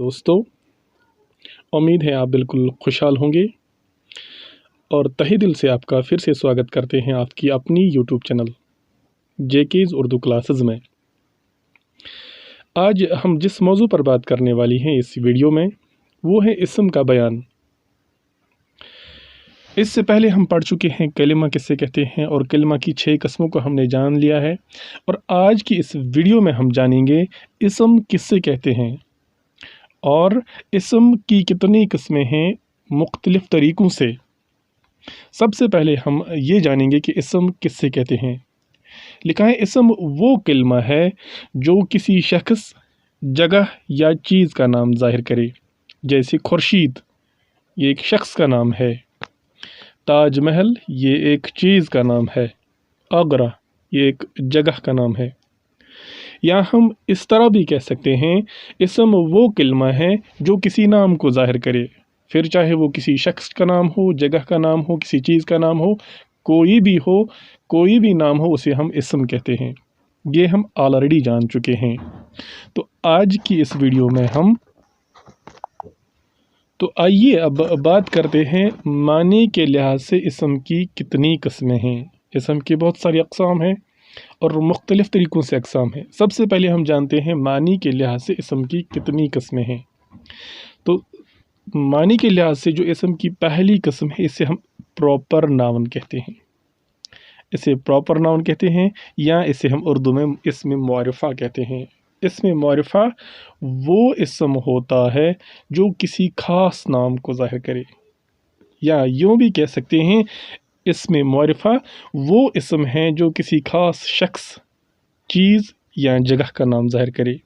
दोस्तों, उम्मीद है आप बिल्कुल खुशहाल होंगे और तहे दिल से आपका फिर से स्वागत करते हैं आपकी अपनी यूट्यूब चैनल जेकेज़ उर्दू क्लासेस में। आज हम जिस मौजू पर बात करने वाली हैं इस वीडियो में वो है इस्म का बयान। इससे पहले हम पढ़ चुके हैं कलिमा किससे कहते हैं और कलिमा की 6 किस्मों को हमने जान लिया है और आज की इस वीडियो में हम जानेंगे इस्म किससे कहते हैं और इस्म की कितनी किस्में हैं मुख्तलिफ़ तरीक़ों से। सबसे पहले हम ये जानेंगे कि इस्म किससे कहते हैं। लिखा है इस्म वो कलिमा है जो किसी शख्स, जगह या चीज़ का नाम ज़ाहिर करे। जैसे खुर्शीद ये एक शख्स का नाम है, ताज महल ये एक चीज़ का नाम है, आगरा ये एक जगह का नाम है। या हम इस तरह भी कह सकते हैं इस्म वो कलिमा है जो किसी नाम को ज़ाहिर करे, फिर चाहे वो किसी शख्स का नाम हो, जगह का नाम हो, किसी चीज़ का नाम हो, कोई भी हो, कोई भी नाम हो, उसे हम इस्म कहते हैं। ये हम ऑलरेडी जान चुके हैं। तो आज की इस वीडियो में आइए अब बात करते हैं मानी के लिहाज से इस्म की कितनी किस्में हैं। इस्म की बहुत सारी अक़साम हैं और मुख्तलिफ़ तरीक़ों से अक़साम हैं। सबसे पहले हम जानते हैं मानी के लिहाज से इस्म की कितनी किस्में हैं। तो मानी के लिहाज से जो इस्म की पहली किस्म है इसे हम प्रॉपर नाउन कहते हैं। इसे प्रॉपर नाउन कहते हैं या इसे हम उर्दू में इस्म मुअर्रफ़ा कहते हैं। इस्म मुअर्रफ़ा वो इस्म होता है जो किसी ख़ास नाम को ज़ाहिर करे, या यूँ भी कह सकते हैं इस्म मुअर्रफ़ा वो इस्म है जो किसी ख़ास शख्स, चीज़ या जगह का नाम ज़ाहिर करे,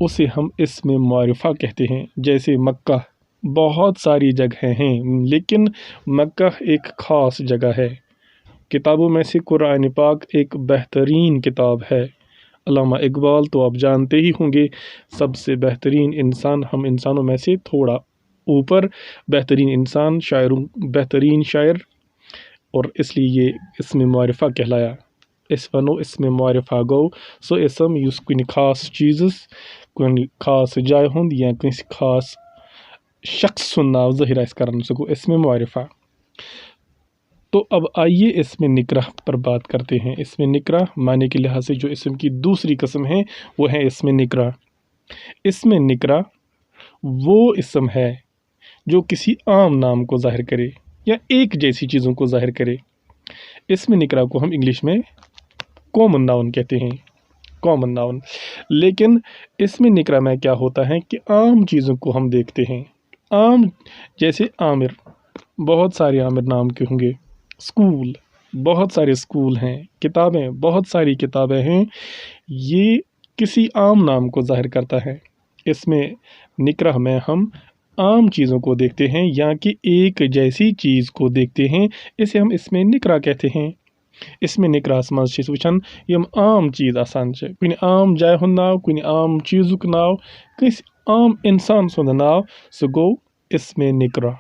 उसे हम इस्म मुअर्रफ़ा कहते हैं। जैसे मक्का, बहुत सारी जगहें हैं लेकिन मक्का एक ख़ास जगह है। किताबों में से कुरान पाक एक बेहतरीन किताब है। अल्लामा इकबाल तो आप जानते ही होंगे, सबसे बेहतरीन इंसान, हम इंसानों में से थोड़ा ऊपर बेहतरीन इंसान, बेहतरीन शायर, और इसलिए ये इस्म मुअर्रफ़ा कहलाया। इस वनो इस्म मुअर्रफ़ा गो सो इस्म युस कुन ख़ास चीज़स कुन ख़ास जाय हुंद या किसी ख़ास शख्स सुन नाव ज़ाहिर आस करन सको इस्म मुअर्रफ़ा। तो अब आइए इस्म निकरा पर बात करते हैं। इस्म निकरा माने के लिहाज से जो इस्म की दूसरी किस्म है वो है इस्म निकरा। इस्म निकरा वो इस्म है जो किसी आम नाम को ज़ाहिर करे या एक जैसी चीज़ों को ज़ाहिर करे। इस्म निकरा को हम इंग्लिश में कॉमन नाउन कहते हैं, कॉमन नाउन। लेकिन इस्म निकरा में क्या होता है कि आम चीज़ों को हम देखते हैं। आम जैसे आमिर, बहुत सारे आमिर नाम के होंगे, स्कूल, बहुत सारे स्कूल हैं, किताबें, बहुत सारी किताबें हैं, ये किसी आम नाम को ज़ाहिर करता है। इसमें निकरा में हम आम चीज़ों को देखते हैं या कि एक जैसी चीज़ को देखते हैं, इसे हम इसमें निकरा कहते हैं। इसमें निकरास मज वुचान यम आम चीज़ आसान कुन आम जाय हुंद नाव, कुन आम चीज़ुक नाव, किस आम इंसान सुंद नाव, सो गो इसमें निकरा।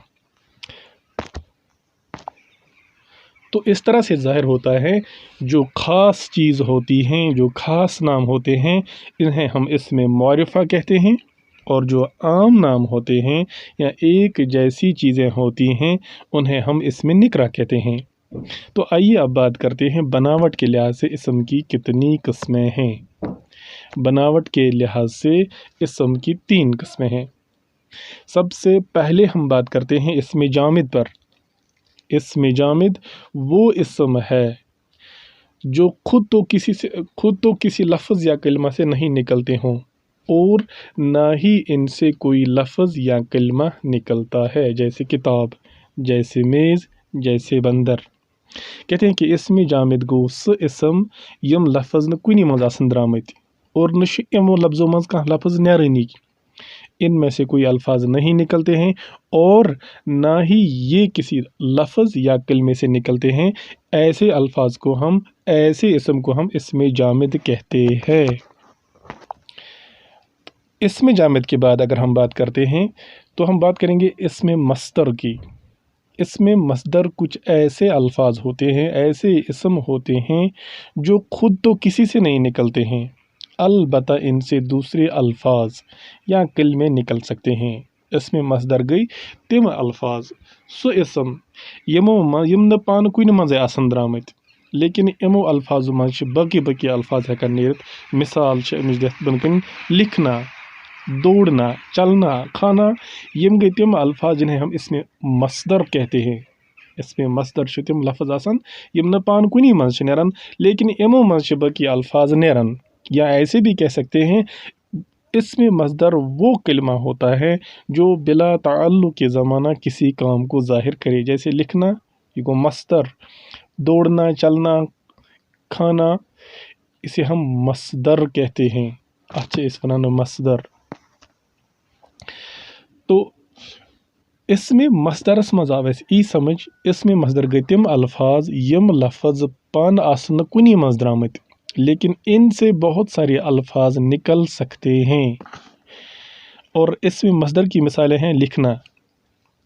तो इस तरह से ज़ाहिर होता है जो ख़ास चीज़ होती हैं, जो ख़ास नाम होते हैं, इन्हें हम इस्म मुअर्रफ़ा कहते हैं, और जो आम नाम होते हैं या एक जैसी चीज़ें होती हैं उन्हें हम इस्म निकरा कहते हैं। तो आइए अब बात करते हैं बनावट के लिहाज से इस्म की कितनी किस्में हैं। बनावट के लिहाज से इस्म की 3 किस्में हैं। सबसे पहले हम बात करते हैं इस्म जामिद पर। इस्म जामिद वो इस्म है जो खुद तो किसी लफ्ज़ या कलिमा से नहीं निकलते हों और ना ही इनसे कोई लफ्ज़ या कलिमा निकलता है। जैसे किताब, जैसे मेज़, जैसे बंदर। कहते हैं कि इस्म जामिद गो सो इस्म यम लफ्ज़ न कुनी मज़ आसन द्रामत और न यमो लफ्ज़ों मज़ कहाँ लफ्ज़ नेरनी, इनमें से कोई अल्फाज नहीं निकलते हैं और ना ही ये किसी लफ्ज़ या कलमे से निकलते हैं। ऐसे अल्फाज को हम, ऐसे इस्म को हम इस्म जामिद कहते हैं। इस्म जामिद के बाद अगर हम बात करते हैं तो हम बात करेंगे इस्म मस्दर की। इसमें मस्दर कुछ ऐसे अल्फाज होते हैं, ऐसे इस्म होते हैं जो खुद तो किसी से नहीं निकलते हैं, अलबत्ता इनसे दूसरे अल्फाज या कलमे निकल सकते हैं। इसमें मसदर गई तिम अल्फाज सो इसम यम न पान कुन मजे आसन द्रामत लेकिन यमो अल्फाजों मज बाकी अल्फाज हेकन नीरत। मिसाल अमिश दिथ बनकन लिखना, दौड़ना, चलना, खाना, यम गई तिम अल्फाज जिन्हें हम इसमें मसदर कहते हैं। इसमें मसदर तिम लफ्ज आसन यम न पान कुनी मज नेरन लेकिन यमो मज बाकी अल्फाज नेरन। या ऐसे भी कह सकते हैं इसमें मसदर वो कलमा होता है जो बिला ताल्लुक़ के ज़माना किसी काम को ज़ाहिर करे। जैसे लिखना ये को मसदर, दौड़ना, चलना, खाना, इसे हम मसदर कहते हैं। अच्छा इस वनान मसदर तो इसमें मसदरस मज आव ई समझ इसमें मसदर गई तिम अल्फाज यम लफ्ज पान आसन कुनी मज द्रामत लेकिन इनसे बहुत सारे अल्फाज निकल सकते हैं। और इसमें मसदर की मिसालें हैं लिखना,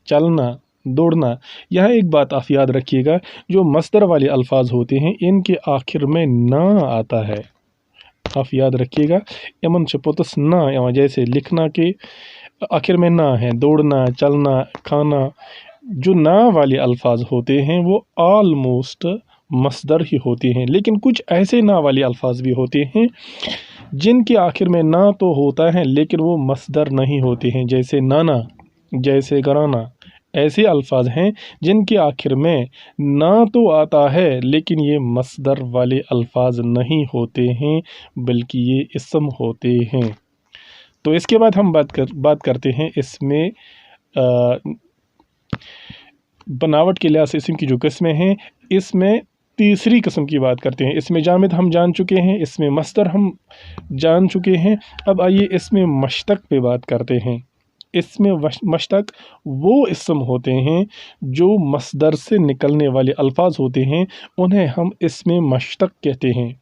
चलना, दौड़ना। यहाँ एक बात आप याद रखिएगा, जो मसदर वाले अल्फाज होते हैं इनके आखिर में ना आता है। आप याद रखिएगा यमन पोतस ना यहाँ, जैसे लिखना के आखिर में ना है, दौड़ना, चलना, खाना, जो ना वाले अल्फाज होते हैं वो ऑलमोस्ट मसदर ही होते हैं। लेकिन कुछ ऐसे ना वाले अल्फाज भी होते हैं जिनके आखिर में ना तो होता है लेकिन वो मसदर नहीं होते हैं। जैसे नाना, जैसे कराना, ऐसे अल्फाज हैं जिनके आखिर में ना तो आता है लेकिन ये मसदर वाले अल्फाज नहीं होते हैं बल्कि ये इसम होते हैं। तो इसके बाद हम बात करते हैं इसमें बनावट के लिहाज से इसम की जो किस्में हैं। इसमें तीसरी किस्म की बात करते हैं। इसमें जामिद हम जान चुके हैं, इसमें मसदर हम जान चुके हैं। अब आइए इसमें मश्तक पे बात करते हैं। इसमें मश्तक वो इसम होते हैं जो मसदर से निकलने वाले अल्फाज होते हैं, उन्हें हम इसमें मश्तक कहते हैं।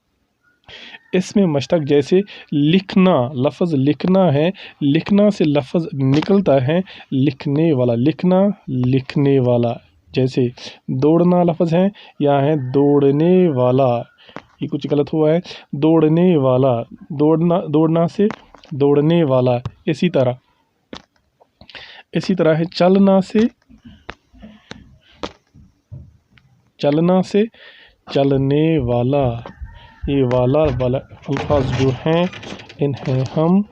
इसमें मश्तक जैसे लिखना, लफ्ज़ लिखना है, लिखना से लफ्ज़ निकलता है लिखने वाला, लिखना, लिखने वाला। जैसे दौड़ना लफ्ज़ है, यहाँ है दौड़ने वाला, ये कुछ गलत हुआ है, दौड़ने वाला, दौड़ना, दौड़ना से दौड़ने वाला। इसी तरह है चलना से चलने वाला। ये वाला अल्फाज जो हैं इन्हें हम